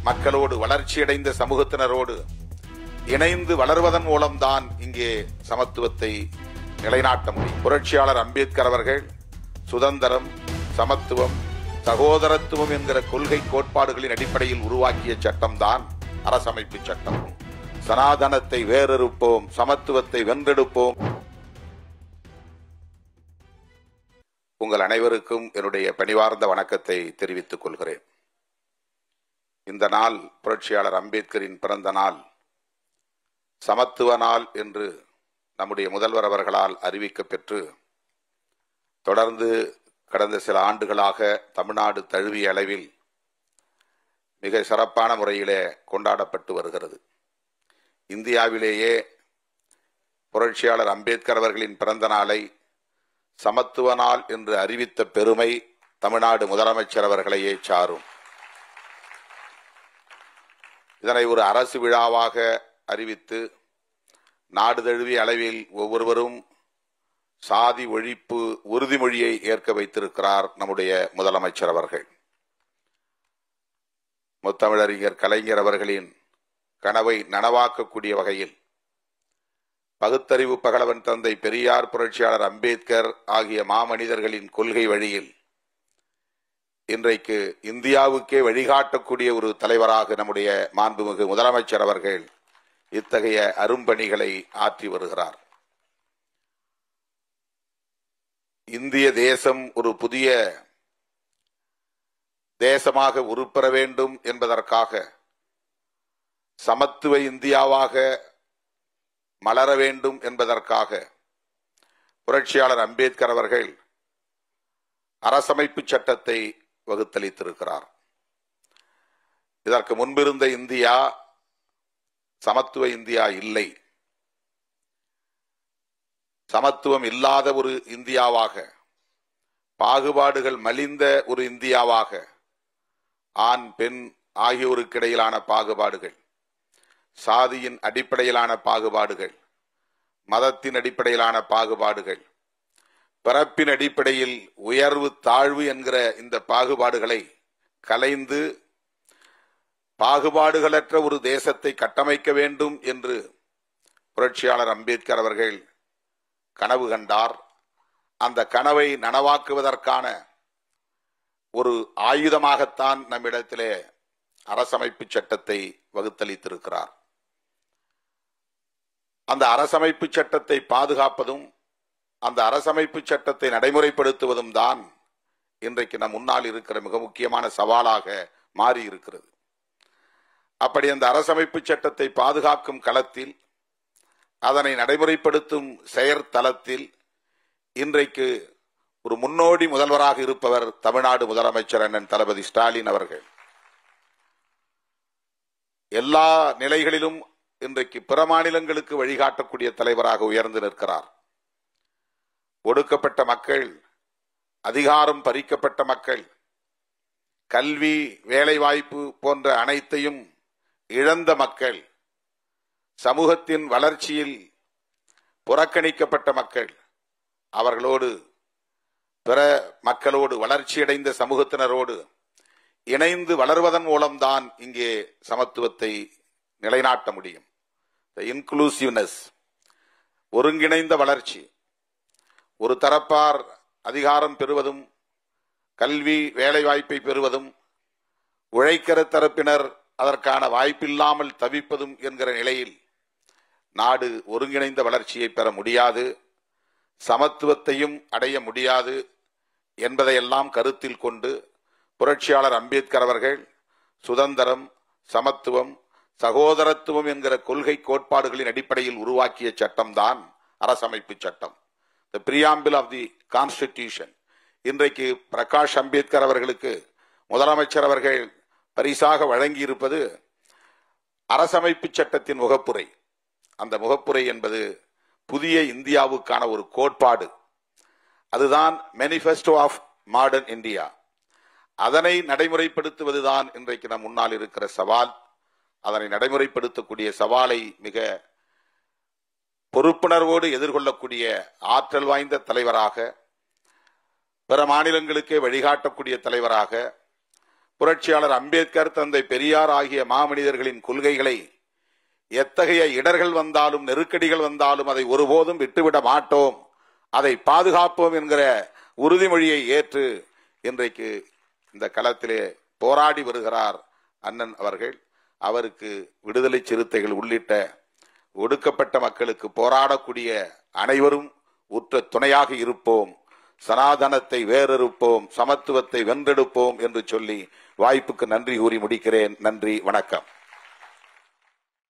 மக்களோடு, வளர்ச்சியடைந்த சமூகத்தினரோடு இணைந்து வளர்வதன் மூலம்தான் இங்கே சமத்துவத்தை நிலைநாட்ட முடியும். புரட்சியாளர் அம்பேத்கர் அவர்கள் சுதந்திரம், சமத்துவம், சகோதரத்துவம் என்கிற கொள்கை கோட்பாடுகளின் அடிப்படையில் உருவாக்கிய சட்டம்தான் அரசமைப்பு சட்டம். சனாதனத்தை வேறறுப்போம், சமத்துவத்தை வென்றெடுப்போம். உங்கள் அனைவருக்கும் என்னுடைய பணிவார்ந்த வணக்கத்தை தெரிவித்துக் கொள்கிறேன். இந்த நாள் புரட்சியாளர் அம்பேத்கரின் பிறந்த நாள், சமத்துவ நாள் என்று நம்முடைய முதல்வர் அவர்களால் அறிவிக்கப்பெற்று தொடர்ந்து கடந்த சில ஆண்டுகளாக தமிழ்நாடு தழுவிய அளவில் மிக சிறப்பான முறையிலே கொண்டாடப்பட்டு வருகிறது. இந்தியாவிலேயே புரட்சியாளர் அம்பேத்கர் அவர்களின் பிறந்த நாளை சமத்துவ நாள் என்று அறிவித்த பெருமை தமிழ்நாடு முதலமைச்சர் அவர்களையே சாரும். இதனை ஒரு அரசு விழாவாக அறிவித்து நாடு தழுவிய அளவில் ஒவ்வொருவரும் சாதி ஒழிப்பு உறுதிமொழியை ஏற்க வைத்திருக்கிறார் நம்முடைய முதலமைச்சர் அவர்கள். முத்தமிழறிஞர் கலைஞர் அவர்களின் கனவை நனவாக்கக்கூடிய வகையில் பகுத்தறிவு பகலவன் தந்தை பெரியார், புரட்சியாளர் அம்பேத்கர் ஆகிய மாமனிதர்களின் கொள்கை வழியில் இன்றைக்கு இந்தியாவுக்கே வழிகாட்டக்கூடிய ஒரு தலைவராக நம்முடைய மாண்புமிகு முதலமைச்சர் அவர்கள் இத்தகைய அரும்பணிகளை ஆற்றி வருகிறார். இந்திய தேசம் ஒரு புதிய தேசமாக உருப்பெற வேண்டும் என்பதற்காக, சமத்துவ இந்தியாவாக மலர வேண்டும் என்பதற்காக புரட்சியாளர் அம்பேத்கர் அவர்கள் அரசமைப்பு சட்டத்தை வகுத்தளித்திருக்கிறார். இதற்கு முன்பிருந்த இந்தியா சமத்துவ இந்தியா இல்லை. சமத்துவம் இல்லாத ஒரு இந்தியாவாக, பாகுபாடுகள் மலிந்த ஒரு இந்தியாவாக, ஆண் பெண் ஆகியோருக்கு இடையிலான பாகுபாடுகள், சாதியின் அடிப்படையிலான பாகுபாடுகள், மதத்தின் அடிப்படையிலான பாகுபாடுகள், பிறப்பின் அடிப்படையில் உயர்வு தாழ்வு என்கிற இந்த பாகுபாடுகளை கலைந்து பாகுபாடுகளற்ற ஒரு தேசத்தை கட்டமைக்க வேண்டும் என்று புரட்சியாளர் அம்பேத்கர் அவர்கள் கனவு கண்டார். அந்த கனவை நனவாக்குவதற்கான ஒரு ஆயுதமாகத்தான் நம்மிடத்திலே அரசமைப்பு சட்டத்தை வகுத்தளித்திருக்கிறார். அந்த அரசமைப்பு சட்டத்தை பாதுகாப்பதும் அந்த அரசமைப்பு சட்டத்தை நடைமுறைப்படுத்துவதும் தான் இன்றைக்கு நம் முன்னால் இருக்கிற மிக முக்கியமான சவாலாக மாறி இருக்கிறது. அப்படி அந்த அரசமைப்பு சட்டத்தை பாதுகாக்கும் களத்தில், அதனை நடைமுறைப்படுத்தும் செயற்தளத்தில் இன்றைக்கு ஒரு முன்னோடி முதல்வராக இருப்பவர் தமிழ்நாடு முதலமைச்சர் அண்ணன் தளபதி ஸ்டாலின் அவர்கள். எல்லா நிலைகளிலும் இன்றைக்கு பிற மாநிலங்களுக்கு வழிகாட்டக்கூடிய தலைவராக உயர்ந்து நிற்கிறார். ஒடுக்கப்பட்ட மக்கள், அதிகாரம் பறிக்கப்பட்ட மக்கள், கல்வி, வேலைவாய்ப்பு போன்ற அனைத்தையும் இழந்த மக்கள், சமூகத்தின் வளர்ச்சியில் புறக்கணிக்கப்பட்ட மக்கள், அவர்களோடு பிற மக்களோடு, வளர்ச்சியடைந்த சமூகத்தினரோடு இணைந்து வளர்வதன் மூலம்தான் இங்கே சமத்துவத்தை நிலைநாட்ட முடியும். இன்க்ளூசிவ்னஸ், ஒருங்கிணைந்த வளர்ச்சி. ஒரு தரப்பார் அதிகாரம் பெறுவதும், கல்வி வேலைவாய்ப்பை பெறுவதும், உழைக்கிற தரப்பினர் அதற்கான வாய்ப்பில்லாமல் தவிப்பதும் என்கிற நிலையில் நாடு ஒருங்கிணைந்த வளர்ச்சியை பெற முடியாது, சமத்துவத்தையும் அடைய முடியாது என்பதையெல்லாம் கருத்தில் கொண்டு புரட்சியாளர் அம்பேத்கர் அவர்கள் சுதந்திரம், சமத்துவம், சகோதரத்துவம் என்கிற கொள்கை கோட்பாடுகளின் அடிப்படையில் உருவாக்கிய சட்டம்தான் அரசமைப்பு சட்டம். The preamble of the Constitution. இன்றைக்கு பிரகாஷ் அம்பேத்கர் அவர்களுக்கு முதலமைச்சர் அவர்கள் பரிசாக வழங்கி இருப்பது அரசமைப்பு சட்டத்தின் முகப்புரை. அந்த முகப்புரை என்பது புதிய இந்தியாவுக்கான ஒரு கோட்பாடு. அதுதான் மேனிஃபெஸ்டோ ஆஃப் மாடர்ன் இந்தியா. அதனை நடைமுறைப்படுத்துவதுதான் இன்றைக்கு நம் முன்னால் இருக்கிற சவால். அதனை நடைமுறைப்படுத்தக்கூடிய சவாலை மிக பொறுப்புணர்வோடு எதிர்கொள்ளக்கூடிய ஆற்றல் வாய்ந்த தலைவராக, பிற மாநிலங்களுக்கே வழிகாட்டக்கூடிய தலைவராக புரட்சியாளர் அம்பேத்கர், தந்தை பெரியார் ஆகிய மாமனிதர்களின் கொள்கைகளை எத்தகைய இடர்கள் வந்தாலும் நெருக்கடிகள் வந்தாலும் அதை ஒருபோதும் விட்டுவிட மாட்டோம், அதை பாதுகாப்போம் என்கிற உறுதிமொழியை ஏற்று இன்றைக்கு இந்த களத்திலே போராடி வருகிறார் அண்ணன் அவர்கள். அவருக்கு விடுதலை சிறுத்தைகள் உள்ளிட்ட ஒடுக்கப்பட்ட மக்களுக்கு போராடக்கூடிய அனைவரும் உற்ற துணையாக இருப்போம், சனாதனத்தை வேறறுப்போம், சமத்துவத்தை வென்றெடுப்போம் என்று சொல்லி வாய்ப்புக்கு நன்றி கூறி முடிக்கிறேன். நன்றி, வணக்கம்.